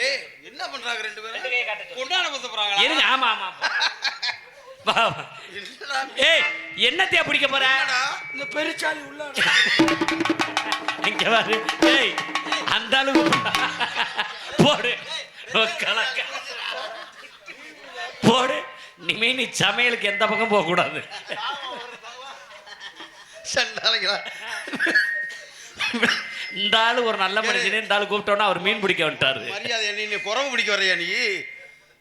ஏய் என்ன பண்றாங்க ரெண்டு பேரும்? கொண்டாட வந்து போறாங்க. இருங்க. ஆமா ஆமா. ஏய் என்னத்தையா பிடிக்க போற? இந்த பெருச்சாலி உள்ள இங்க பாரு. ஏய் அந்த அளவுக்கு போடு. கலக்க போடு. இனிமே நீ சமையலுக்கு எந்த பக்கம் போக கூடாது. சண்டாளைங்களா இந்த ஆளு ஒரு நல்ல மனுஷன். இந்த ஆளு கூப்பிட்டோன்னா அவர் மீன் பிடிக்க வந்துட்டாரு. மரியாதை நீ குறவு பிடிக்க வரையா நீ?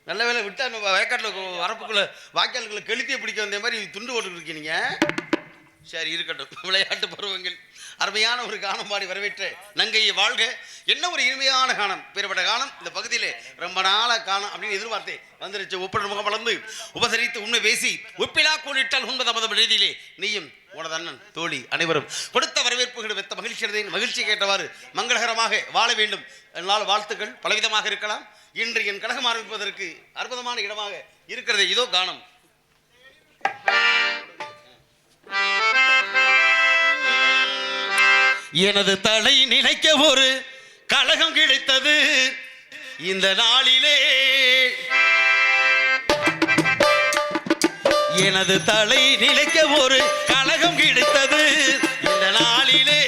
நல்ல வேலை விட்டா வயக்காட்டில் வரப்புக்குள்ள வாய்க்காலுக்குள்ள கெளுத்தியை பிடிக்க வந்த மாதிரி துண்டு போட்டு இருக்கீங்க. சரி இருக்கட்டும். விளையாட்டு பருவங்கள் அருமையான ஒரு கானம் பாடி வரவேற்ற நங்கையை வாழ்க. என்ன ஒரு இனிமையான கானம், பேர்பட்ட கானம். இந்த பகுதியிலே ரொம்ப நாளா காணும் அப்படின்னு எதிர்பார்த்தேன். வந்துருச்சு. ஒப்பட முகம் வளர்ந்து உபசரித்து உண்மை பேசி ஒப்பிலா கூலிட்டால் உண்மை தமது ரீதியிலே நீயும் உனது அண்ணன் தோழி அனைவரும் கொடுத்த வரவேற்புகள் வெத்த மகிழ்ச்சி அடைந்தேன். மகிழ்ச்சி கேட்டவாறு மங்களகரமாக வாழ வேண்டும். என்னால் வாழ்த்துக்கள் பலவிதமாக இருக்கலாம். இன்று என் கழகம் ஆரம்பிப்பதற்கு அற்புதமான இடமாக இருக்கிறது. இதோ கானம். எனது தலை நினைக்க ஒரு கழகம் கிடைத்தது இந்த நாளிலே. எனது தலை நினைக்க ஒரு கழகம் கிடைத்தது இந்த நாளிலே.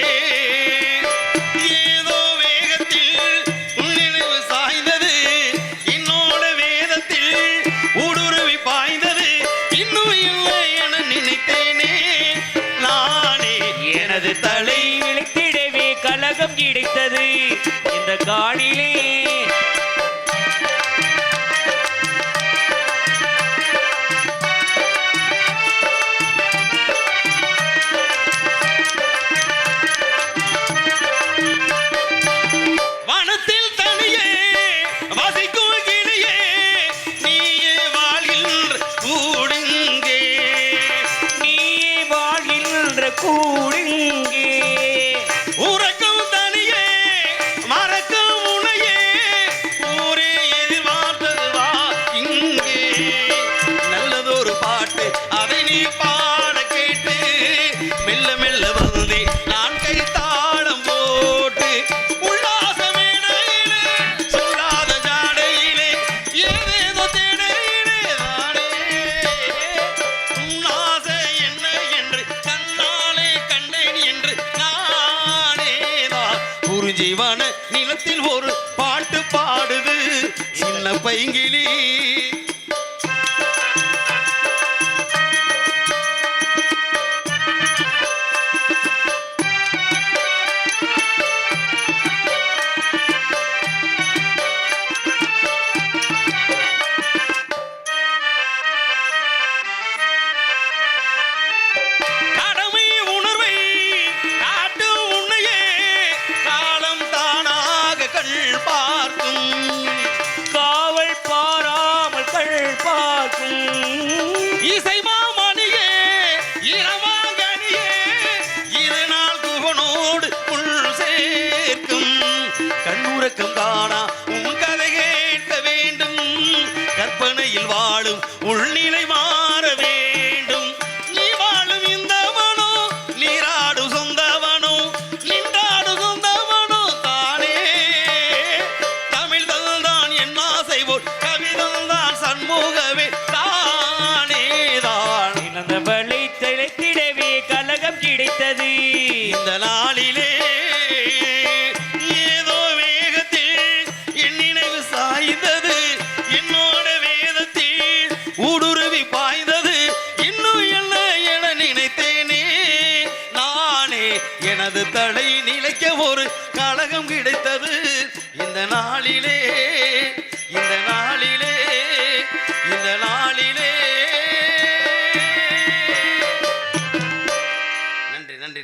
ஏதோ வேகத்தில் நினைவு சாய்ந்தது, என்னோட வேதத்தில் ஊடுருவி பாய்ந்தது. இன்னும் இல்லை என நினைத்தேனே நானே. எனது தலை நிலைத்திடவே கலகம் கிடைத்தது இந்த காணிலே. ஜீவன நிலத்தில் ஒரு பாட்டு பாடுது சின்ன பைங்கிலி. இசை மாமணியே இரவாங்கனியே இருநாள் குகனோடு உள் சேர்க்கும் கண்ணுறக்கம் காணா உன் கதை கேட்க வேண்டும். கற்பனையில் வாழும் உள்நிலை மாற வேண்டும். நீ வாழும் இந்த மனோ நீராடு சொந்தவனோ நின்றாடு சொந்தவனோ தானே. தமிழ் தான் என் ஆசை போல் கவிதம் தான் சண்முகவே திடவே கலகம் கிடைத்தது இந்த நாளிலே. ஏதோ வேகத்தில் என் நினைவு சாய்ந்தது, என்னோட வேதத்தில் ஊடுருவி பாய்ந்தது. இன்னும் என்ன என நினைத்தேனே நானே. எனது தலை நிலைக்க ஒரு கழகம் கிடைத்தது இந்த நாளிலே. இந்த நாளிலே, இந்த நாளிலே.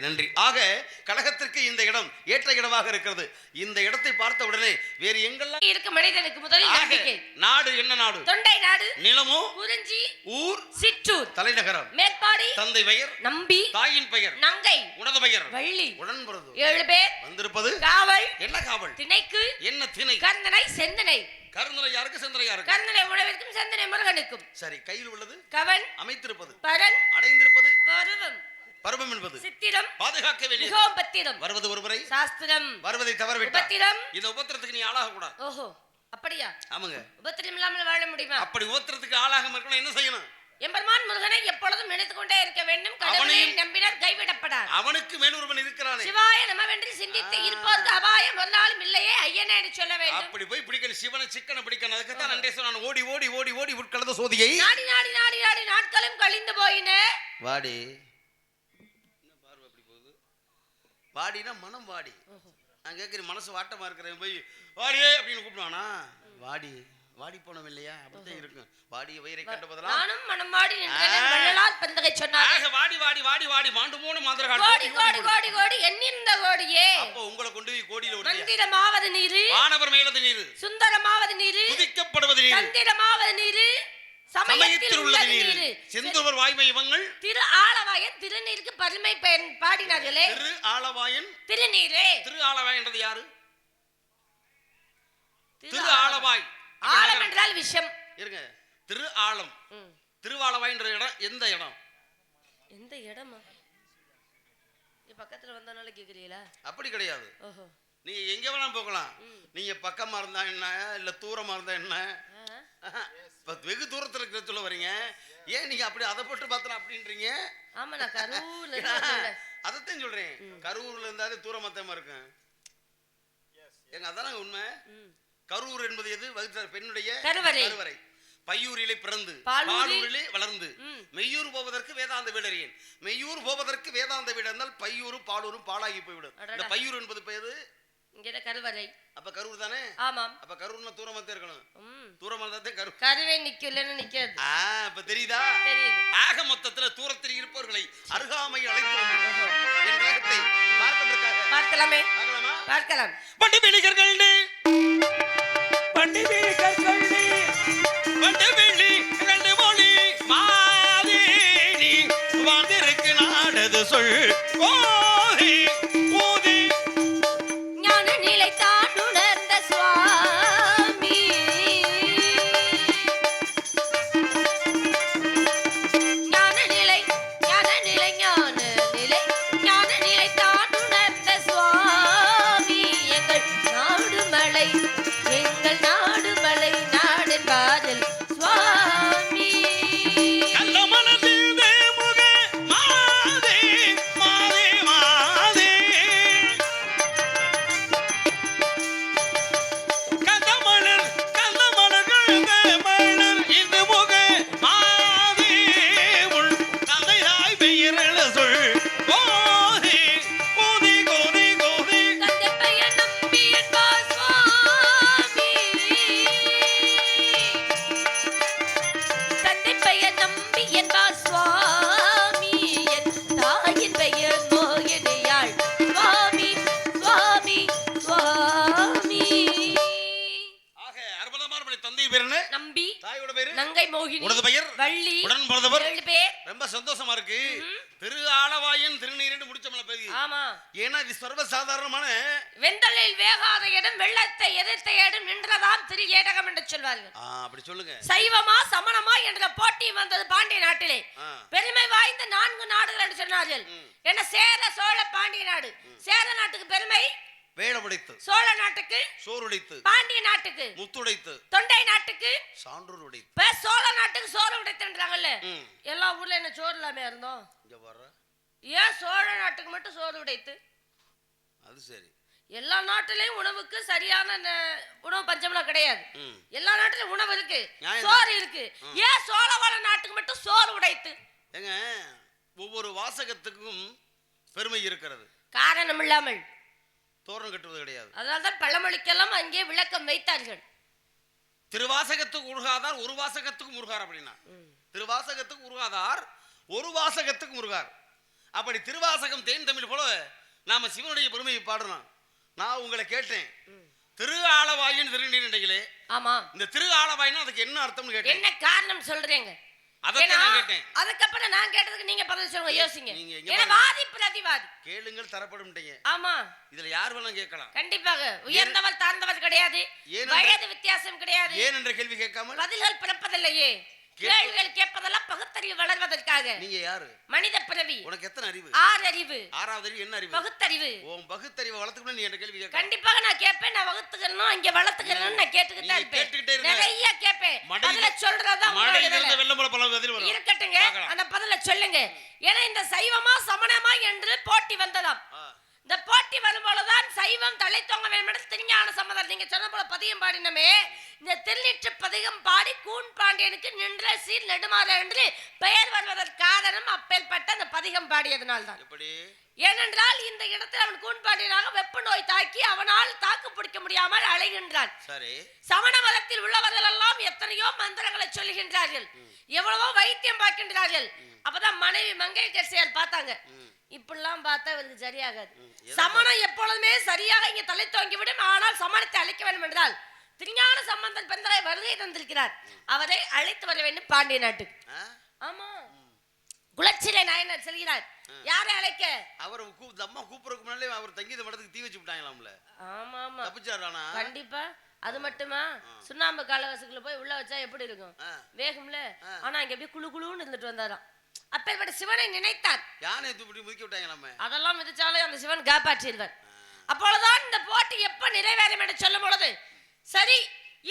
நன்றி. ஆக கழகத்திற்கு இந்த இடம் ஏற்ற இடமாக இருக்கிறது. இந்த இடத்தை பார்த்த உடனே வேறு எங்கெல்லாம் இருக்க மனிதனுக்கு முதலில் நம்பிக்கை. நாடு என்ன நாடு? தொண்டை நாடு. நிலமோ குறிஞ்சி. ஊர் சிற்றூர். தலைநகரம் மேற்பாடி. தந்தை பெயர் நம்பி. தாயின் பெயர் நங்கை. உனது பெயர் வள்ளி. உடன்பிறந்து 7 பேர் வந்திருப்பது காவல். என்ன காவல்? திணைக்கு. என்ன திணை? கர்ந்தனை செந்தனை. கர்ந்தனை யாருக்கு, செந்தனை யாருக்கு? கர்ந்தனை உணவிற்கும் செந்தனை முருகனுக்கும். சரி. கையில் உள்ளது கவன். அமைத்திருப்பது பரன். அடைந்திருப்பது பருவம். பருவம் என்பது சித்திரம். பாதுகாக்க வேண்டிய மிகவும் பத்திரம். வருவது ஒருமுறை சாஸ்திரம். வருவதை தவற விட்டால் உபத்திரம். இந்த உபத்திரத்துக்கு நீ ஆளாக கூடாது. ஓஹோ. அப்படியா? ஆமாங்க. உபத்திரம் இல்லாமல் வாழ முடியுமா? அப்படி ஓத்துறதுக்கு ஆளாகாம இருக்கணும். என்ன செய்யணும்? எம்பெருமான் முருகனை எப்பொழுதும் நினைத்துக் கொண்டே இருக்க வேண்டும். கடவுளை நம்பினார் கைவிடப்படார். அவனுக்கு மேலொருவன் இருக்கிறானே. சிவாய நமவென்று சிந்தித்து இருப்போருக்கு அபாயம் ஒரு நாளும் இல்லையே ஐயனே என்று சொல்ல வேண்டும். அப்படி போய் பிடிக்கணும். சிவனை சிக்கனை பிடிக்கணும். அதுக்கு தான் நண்டேஸ்வரன் நான் ஓடி ஓடி ஓடி ஓடி உட்கலந்த சோதியை நாடி நாடி நாடி நாடி நாட்களும் கழிந்து போயின. வாடி. என்ன பார்வை அப்படி போகுது? வாடினா மனம் வாடி. நான் கேட்கிறேன், மனசு வாட்டமா இருக்கிறேன் போய் வாடியே அப்படின்னு கூப்பிடுவானா? வாடி வாடி போனோம் இல்லையா? அப்படித்தான் இருக்கும். வாடிய வயிறை கண்ட போதெல்லாம் நானும் மனம் வாடி நின்றேன். வள்ளலார் பெருந்தகை சொன்னார், வாடி வாடி வாடி வாடி மாண்டு போன மாந்திரகால் கோடி கோடி கோடி கோடி எண்ணிருந்த கோடியே. அப்போ உங்களை கொண்டு போய் கோடியில விடுறியா? மந்திரமாவது நீரு, வானவர் மேலது நீரு, சுந்தரமாவது நீரு, துதிக்கப்படுவது நீரு, தந்திரமாவது நீரு, சமயத்தில் உள்ளது நீரு. செந்தூர் வாய்மை இவங்கள் திரு ஆலவாயன் திருநீருக்கு பருமை பாடினார்களே. திரு ஆலவாயன் திருநீரே. திரு ஆலவாய் என்றது யாரு? திரு ஆலவாய். ஆலம் என்றால் விஷம். இருங்க. திரு ஆலம். திருவாலவாய் என்ற இடம் எந்த இடம்? எந்த இடமா? பக்கத்துல வந்தனால கேக்குறீங்களா? அப்படி கிடையாது. ஓஹோ. நீங்க எங்க வேணா போகலாம். நீங்க பக்கமா இருந்தா என்ன, இல்ல தூரமா இருந்தா என்ன? வெகு தூரத்துல இருக்கிற சொல்ல வரீங்க. ஏன் நீங்க அப்படி அதை போட்டு பார்த்தா அப்படின்றீங்க? ஆமா, நான் கரூர்ல அதைத்தான் சொல்றேன். கரூர்ல இருந்தாலே தூரமாத்தமா இருக்கும். எங்க அதான உண்மை. கரூர் என்பது எது? பெண்ணுடைய கருவறை. பையூரிலே பிறந்து பாலூரிலே வளர்ந்து மெய்யூர் போவதற்கு வேதாந்த வீடறியேன். மெய்யூர் போவதற்கு வேதாந்த வீடு இருந்தால் பையூரும் பாலூரும் பாலாகி போய்விடும். இந்த பையூர் என்பது பெயரு இங்க கருவறை. அப்ப கரூர் தானே? ஆமாம். அப்ப கரூர்னா தூரமாத்தே இருக்கணும். தூரமா தான் கரூர். கருவே நிக்கலன்னு நிக்காது. இப்ப தெரியுதா? தெரியுது. ஆக மொத்தத்துல தூரத்தில் இருப்பவர்களை அருகாமை அழைத்து என் உலகத்தை பார்ப்பதற்காக பார்க்கலாமே. பார்க்கலாமா? பார்க்கலாம். பண்டிபிலிகர்கள் வந்திருக்கு நாடது சொல் ஓதி ஊதி ஞான நிலை தான் உணர்ந்த சுவாமி. ஞான நிலை ஞான நிலை ஞான நிலை ஞான நிலை தான் உணர்ந்த சுவாமி. எங்கள் நாடு மலை எங்கள் நாடு மலை நாடு காதல் சுவாமி. ரொம்ப சந்தோஷமா இருக்கு. திரு ஆலவாயன் திருநீர் முடிச்சோம்ல பேரு. ஆமா. ஏன்னா இது சர்வசாதாரணமான வெந்தலில் வேகாத இடம் வெள்ளத்தை எதிர்த்த இடம் நின்றதாம் திரு ஏடகம் என்று சொல்வார்கள். அப்படி சொல்லுங்க. சைவமா சமணமா என்ற போட்டி வந்தது பாண்டிய நாட்டிலே. பெருமை வாய்ந்த 4 நாடுகள் என்று சொன்னார்கள். என்ன சேர சோழ பாண்டிய நாடு. சேர நாட்டுக்கு பெருமை வேளமுடைத்து, சோழ நாட்டுக்கு சோறுடைத்து, பாண்டிய நாட்டுக்கு முத்துடைத்து, தொண்டை நாட்டுக்கு சான்றோர் உடைத்து, இப்ப சோழ நாட்டுக்கு சோறு உடைத்துன்றாங்கல்ல. எல்லா ஊர்ல என்ன சோறு இல்லாம இருந்தோம்? இங்க வர ஏன் சோழ நாட்டுக்கு மட்டும் சோறு உடைத்து? அது சரி. எல்லா நாட்டிலையும் உணவுக்கு சரியான உணவு பஞ்சம்லாம் கிடையாது. எல்லா நாட்டிலும் உணவு இருக்கு, சோறு இருக்கு. ஏன் சோழவள நாட்டுக்கு மட்டும் சோறு உடைத்து? ஏங்க, ஒவ்வொரு வாசகத்துக்கும் பெருமை இருக்கிறது. காரணம் இல்லாமல் தோரணம் கட்டுவது கிடையாது. அதனால்தான் பழமொழிக்கெல்லாம் அங்கே விளக்கம் வைத்தார்கள். திருவாசகத்துக்கு உருகாதார் ஒரு வாசகத்துக்கு முருகார் அப்படின்னா, திருவாசகத்துக்கு உருகாதார் ஒரு வாசகத்துக்கு முருகார். அப்படி திருவாசகம் தேன் தமிழ் போல நாம சிவனுடைய பெருமையை பாடுறோம். நான் உங்களை கேட்டேன், திரு ஆலவாயின் திருநீர். ஆமா. இந்த திரு ஆலவாயின்னா அதுக்கு என்ன அர்த்தம்னு கேட்டேன். என்ன காரணம் சொல்றீங்க? அதுக்கப்புறம் நான் கேட்டதுக்கு நீங்க பதில் சொல்லுங்க. யோசிங்க. வாதி பிரதிவாதி கேளுங்கள் தரப்படும். ஆமா. இதுல யார் வேணாலும் கேட்கலாம். கண்டிப்பாக. உயர்ந்தவர் தாழ்ந்தவர் கிடையாது, வயது வித்தியாசம் கிடையாது. ஏன் என்ற கேள்வி கேட்காம பதில்கள் பிறப்பதில்லையே. கேள்விகள் கேட்பதெல்லாம் பகுத்தறிவு வளர்வதற்காக. நீங்க யாரு? மனித பிறவி. உனக்கு எத்தனை அறிவு? 6 அறிவு. 6வது அறிவு என்ன அறிவு? பகுத்தறிவு. உன் பகுத்தறிவை வளர்த்துக்கணும். நீ என்ன கேள்வி கேட்க? கண்டிப்பாக நான் கேட்பேன். நான் வகுத்துக்கணும், இங்க வளர்த்துக்கணும், நான் கேட்டுக்கிட்டே இருப்பேன். நிறைய கேட்பேன். பதில சொல்றதா இருக்கட்டுங்க. அந்த பதில சொல்லுங்க. ஏன்னா இந்த சைவமா சமணமா என்று போட்டி வந்ததாம். இந்த போட்டி வரும்போதுதான் சைவம் தலை தோங்க வேண்டும். திருஞான சம்பந்தர் நீங்க சொன்ன போல பதியம் பாடினமே, இந்த திருநீற்று பதிகம் பாடி கூன் பாண்டியனுக்கு நின்ற சீர் நெடுமாற என்று பெயர் வருவதற்கு காரணம் அப்பேற்பட்ட அந்த பதிகம் பாடியதனால் தான். ஏனென்றால் இந்த இடத்தில் அவன் கூன் பாண்டியனாக வெப்ப நோய் தாக்கி அவனால் தாக்கு பிடிக்க முடியாமல் அலைகின்றான். சமண மதத்தில் உள்ளவர்கள் எல்லாம் எத்தனையோ மந்திரங்களை சொல்லுகின்றார்கள், எவ்வளவோ வைத்தியம் பார்க்கின்றார்கள். அப்பதான் மனைவி மங்கையர்கரசியார் பார்த்தாங்க, இப்படிலாம் பார்த்தா இவருக்கு சரியாகாது. சமணம் எப்பொழுதுமே சரியாக இங்க தலை தோங்கி விடும். ஆனால் சமணத்தை அழைக்க வேண்டும் என்றால் திருஞான சம்பந்தன் பெருந்தகை வருகை தந்திருக்கிறார். அவரை அழைத்து வர வேண்டும் பாண்டிய நாட்டுக்கு. ஆமா, குலச்சிலை நாயனர் செல்கிறார். யாரை அழைக்க? அவர் அம்மா கூப்பிடுறதுக்கு முன்னாலே அவர் தங்கியது மடத்துக்கு தீ வச்சு விட்டாங்களாம்ல. ஆமா ஆமா, தப்பிச்சாரானா? கண்டிப்பா. அது மட்டுமா, சுண்ணாம்பு காலவாசுக்குள்ள போய் உள்ள வச்சா எப்படி இருக்கும், வேகும்ல. ஆனா இங்க அப்படியே குழு குழுன்னு இருந்துட்டு வந்தாராம். அப்பேற்பட்ட சிவனை நினைத்தார். யானை தூக்கி முதுக்கி விட்டாங்களாமே, அதெல்லாம் மிதிச்சாலே அந்த சிவன் காப்பாற்றிடுவார். அப்பொழுதுதான் இந்த போட்டி எப்ப நிறைவேறும் என்று சொல்லும் பொழுது, சரி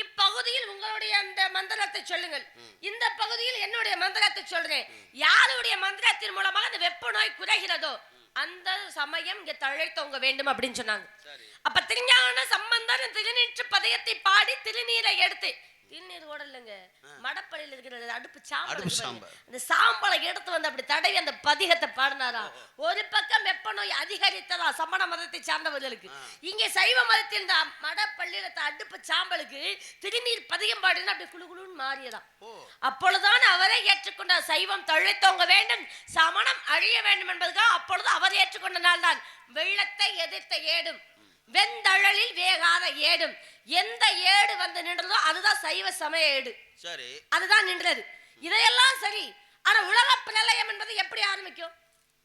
இப்பகுதியில் உங்களுடைய அந்த மந்திரத்தை சொல்லுங்கள், இந்த பகுதியில் என்னுடைய மந்திரத்தை சொல்றேன், யாருடைய மந்திரத்தின் மூலமாக அந்த வெப்ப நோய் குறைகிறதோ அந்த சமயம் இங்க தழைத்தவங்க வேண்டும் அப்படின்னு சொன்னாங்க. அப்ப திருஞான சம்பந்தர் திருநீற்று பதியத்தை பாடி திருநீரை எடுத்து, திருநீர் ஓடலங்க, மடப்பள்ளியில் இருக்கிற அடுப்பு சாம்பல், அந்த சாம்பலை எடுத்து வந்து அப்படி தடவி அந்த பதிகத்தை பாடினாரா. ஒரு பக்கம் வெப்ப நோய் அதிகரித்ததா சமண மதத்தை சார்ந்தவர்களுக்கு, இங்கே சைவ மதத்தில் இந்த மடப்பள்ளியில அடுப்பு சாம்பலுக்கு திருநீர் பதிகம் பாடினா அப்படி குழு குழுன்னு மாறியதா. அப்பொழுதுதான் அவரை ஏற்றுக்கொண்டார். சைவம் தழைத்தோங்க வேண்டும், சமணம் அழிய வேண்டும் என்பதுக்காக அப்பொழுது அவர் ஏற்றுக்கொண்ட நாள் தான் வெள்ளத்தை எதிர்த்த ஏடும் வெந்தழலில் வேகாத ஏடும். எந்த ஏடு வந்து நின்றதோ அதுதான் சைவ சமய ஏடு. சரி, அதுதான் நின்றது. இதையெல்லாம் சரி. ஆனா உலக பிரளயம் என்பது எப்படி ஆரம்பிக்கும்?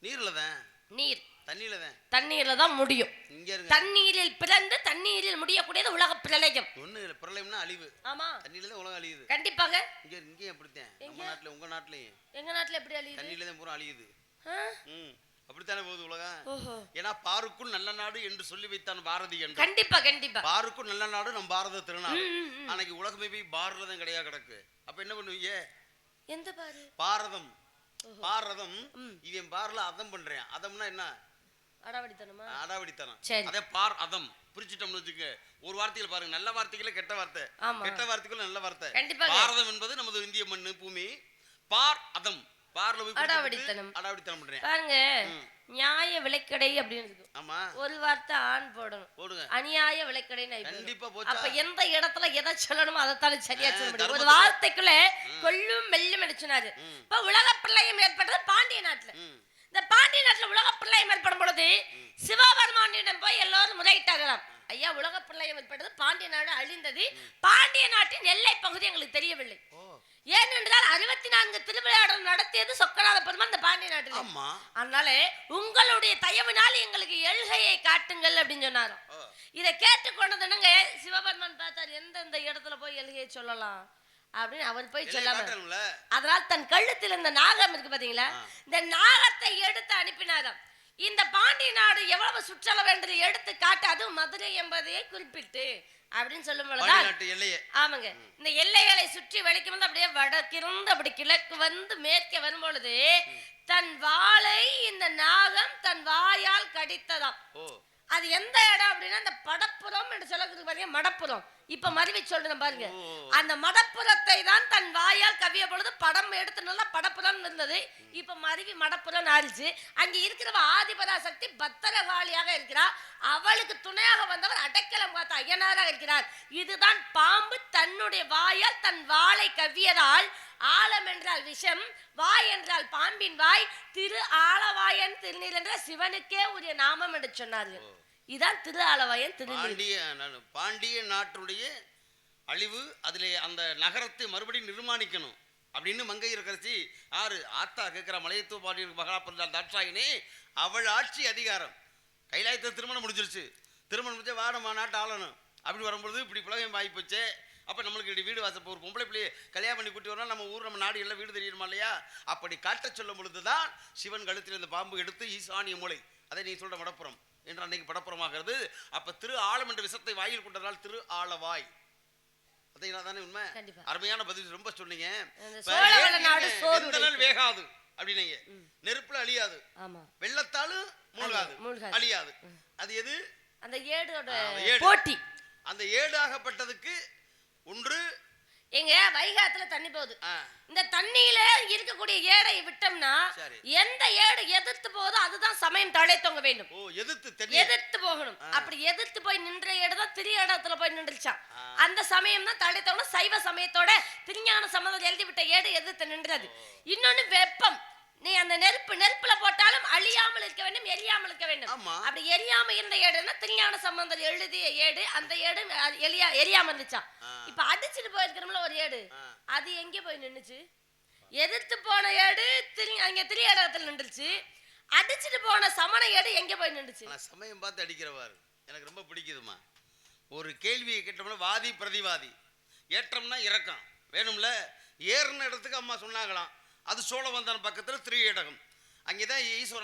நீர்ல தான். நீர் தண்ணீர்ல தான். தண்ணீர்ல தான் முடியும். தண்ணீரில் பிறந்து தண்ணீரில் முடியக்கூடியது உலக பிரளயம். ஒண்ணு இல்ல, பிரளயம்னா அழிவு. ஆமா, தண்ணீர்ல தான் உலகம் அழியுது. கண்டிப்பாக. இங்க அப்படித்தான். நம்ம நாட்டுல உங்க நாட்டுலயும். எங்க நாட்டுல எப்படி அழியுது? தண்ணீர்ல தான் பூரா அழியுது. அப்படித்தானே போகுது உலகம். ஏன்னா பாருக்குள் நல்ல நாடு என்று சொல்லி வைத்தான் பாரதி என்று. கண்டிப்பா கண்டிப்பா. பாருக்குள் நல்ல நாடு நம் பாரத திருநாடு. அன்னைக்கு உலகமே போய் பாரதம் கிடையாது கிடக்கு. அப்ப என்ன பண்ணுவீங்க? எந்த பாரு? பாரதம். பாரதம். இவன் பார்ல அதம் பண்றேன். அதம்னா என்ன? அடாவடித்தனமா? அடாவடித்தனம். அதே பார் அதம் பிரிச்சுட்டோம்னு வச்சுக்க. ஒரு வார்த்தையில பாருங்க, நல்ல வார்த்தைகள கெட்ட வார்த்தை, கெட்ட வார்த்தைகள் நல்ல வார்த்தை. பாரதம் என்பது நமது இந்திய மண்ணு பூமி. பார் அதம், பார்ல போய் அடாவடித்தனம் பண்றேன் பாருங்க. நியாய விலைக்கடை அப்படின்னு இருக்கு. ஆமா, ஒரு வார்த்தை ஆண் போடணும். போடுங்க. அநியாய விலைக்கடை. கண்டிப்பா போச்சு. அப்ப எந்த இடத்துல எதை சொல்லணுமோ அதைத்தானே சரியா சொல்ல முடியும். ஒரு வார்த்தைக்குள்ள கொல்லும் மெல்லும் அடிச்சுனாரு. இப்ப உலக பிரளயம் ஏற்பட்டது பாண்டிய நாட்டுல. இந்த பாண்டிய நாட்டுல உலக பிரளயம் ஏற்படும் பொழுது சிவபெருமானிடம் போய் எல்லாரும் முறையிட்டாங்களாம். ஐயா, உலக பிரளயம் ஏற்பட்டது, பாண்டிய நாடு அழிந்தது, பாண்டிய நாட்டின் எல்லை பகுதி எங்களுக்கு தெரியவில்லை. ஏனென்றால் 64 திருவிளையாடல் நடத்தியது சொக்கநாத பெருமான் இந்த பாண்டிய நாட்டில். அதனால உங்களுடைய தயவினால் எங்களுக்கு எல்கையை காட்டுங்கள் அப்படின்னு சொன்னாராம். இதை கேட்டுக்கொண்டதுங்க சிவபெருமான் பார்த்தார், எந்தெந்த இடத்துல போய் எல்கையை சொல்லலாம் அப்படின்னு அவர் போய் சொல்லாம, அதனால் தன் கழுத்தில் இந்த நாகம் இருக்கு பாத்தீங்களா, இந்த நாகத்தை எடுத்து அனுப்பினாராம். இந்த பாண்டிய நாடு எவ்வளவு சுற்றளவு என்று எடுத்து காட்டு, அது மதுரை என்பதையே குறிப்பிட்டு அப்படின்னு சொல்லும் பொழுதுதான். ஆமாங்க, இந்த எல்லைகளை சுற்றி வளைக்கும் போது அப்படியே வடக்கிருந்து அப்படி கிழக்கு வந்து மேற்கே வரும் பொழுது தன் வாளை இந்த நாகம் தன் வாயால் கடித்ததாம். அது எந்த இடம் அப்படின்னா அந்த படப்புறம் என்று சொல்லக்கூடிய பாருங்க, மடப்புறம். இப்ப மருவி சொல்றேன் பாருங்க, அந்த மடப்புறத்தை தான் தன் வாயால் கவிய பொழுது படம் எடுத்து நல்லா படப்புறம் இருந்தது. இப்ப மருவி மடப்புறம் ஆறிச்சு. அங்க இருக்கிறவ ஆதிபராசக்தி பத்திரகாளியாக இருக்கிறார். அவளுக்கு துணையாக வந்தவர் அடைக்கலம் பார்த்த ஐயனாராக இருக்கிறார். இதுதான் பாம்பு தன்னுடைய வாயால் தன் வாளை கவ்வியதால் ஆலம் என்றால் விஷம், வாய் என்றால் பாம்பின் வாய், திரு ஆலவாயன் திருநீர் என்ற சிவனுக்கே உரிய நாமம் என்று சொன்னார்கள். இதான் திரு ஆலவாயன் திருநீர். பாண்டிய நாட்டுடைய அழிவு, அதிலே அந்த நகரத்தை மறுபடியும் நிர்மாணிக்கணும் அப்படின்னு மங்கையர்கரசி ஆறு ஆத்தா கேட்கிற மலையத்துவ பாண்டிய மகாபிரதா தாட்சாயினே, அவள் ஆட்சி அதிகாரம் கைலாயத்தை திருமணம் முடிஞ்சிருச்சு. திருமணம் முடிஞ்ச வாடமா நாட்டு ஆளணும் அப்படி வரும்பொழுது இப்படி புலகம் வாய்ப்போச்சே அப்ப நம்மளுக்கு வீடு வாசப்போ ஒரு பொம்பளை பிள்ளையை கல்யாணம் பண்ணி கூட்டி வரணும், நம்ம ஊர் நம்ம நாடு எல்லாம் வீடு தெரியுமா இல்லையா? அப்படி காட்டச் சொல்லும் பொழுதுதான் சிவன் கழுத்தில் இந்த பாம்பு எடுத்து ஈசானிய மூலை, அதை நீ சொல்ற வடப்புறம் என்று அன்னைக்கு படப்புறமாகிறது. அப்ப திரு ஆழம் என்ற விஷத்தை வாயில் கொண்டதால் திரு ஆழவாய். தானே உண்மை? அருமையான பதில் ரொம்ப சொன்னீங்க. எந்த நாள் வேகாது அப்படின்னீங்க, நெருப்புல அழியாது, வெள்ளத்தாலும் மூழ்காது, அழியாது. அது எது? அந்த ஏடோட போட்டி. அந்த ஏடு ஆகப்பட்டதுக்கு ஒன்று எங்க வைகாத்துல தண்ணி போகுது, இந்த தண்ணியில இருக்கக்கூடிய ஏடை விட்டோம்னா எந்த ஏடு எதிர்த்து போகுதோ அதுதான் சமயம் தலை தொங்க வேண்டும். எதிர்த்து போகணும். அப்படி எதிர்த்து போய் நின்ற ஏடுதான் திரியடத்துல போய் நின்றுச்சான். அந்த சமயம் தான் தலை தொங்க. சைவ சமயத்தோட திருஞான சம்பந்தர் எழுதி விட்ட ஏடு எதிர்த்து நின்றது. இன்னொன்னு வெப்பம். நீ அந்த நெருப்புல போட்டாலும் அழியாமல் இருக்க வேண்டும், எரியாமல் இருக்க வேண்டும். அப்படி எரியாம இருந்த ஏடுன்னா திருஞான சம்பந்தர் எழுதிய ஏடு, அந்த ஏடு எரியாம இருந்துச்சான். இப்ப அடிச்சுட்டு போயிருக்கிறோம்ல ஒரு ஏடு, அது எங்க போய் நின்னுச்சு? எதிர்த்து போன ஏடு அங்க திரியடத்துல நின்றுச்சு. அடிச்சுட்டு போன சமண ஏடு எங்க போய் நின்றுச்சு? சமயம் பார்த்து அடிக்கிறவாரு எனக்கு ரொம்ப பிடிக்குதுமா. ஒரு கேள்வியை கேட்டோம்னா வாதி பிரதிவாதி, ஏற்றம்னா இறக்கம் வேணும்ல. ஏறின இடத்துக்கு அம்மா சொன்னாங்களாம், அது சோழவந்தான் பக்கத்துல திரியடகம். அங்கேதான் ஈஸ்வரன்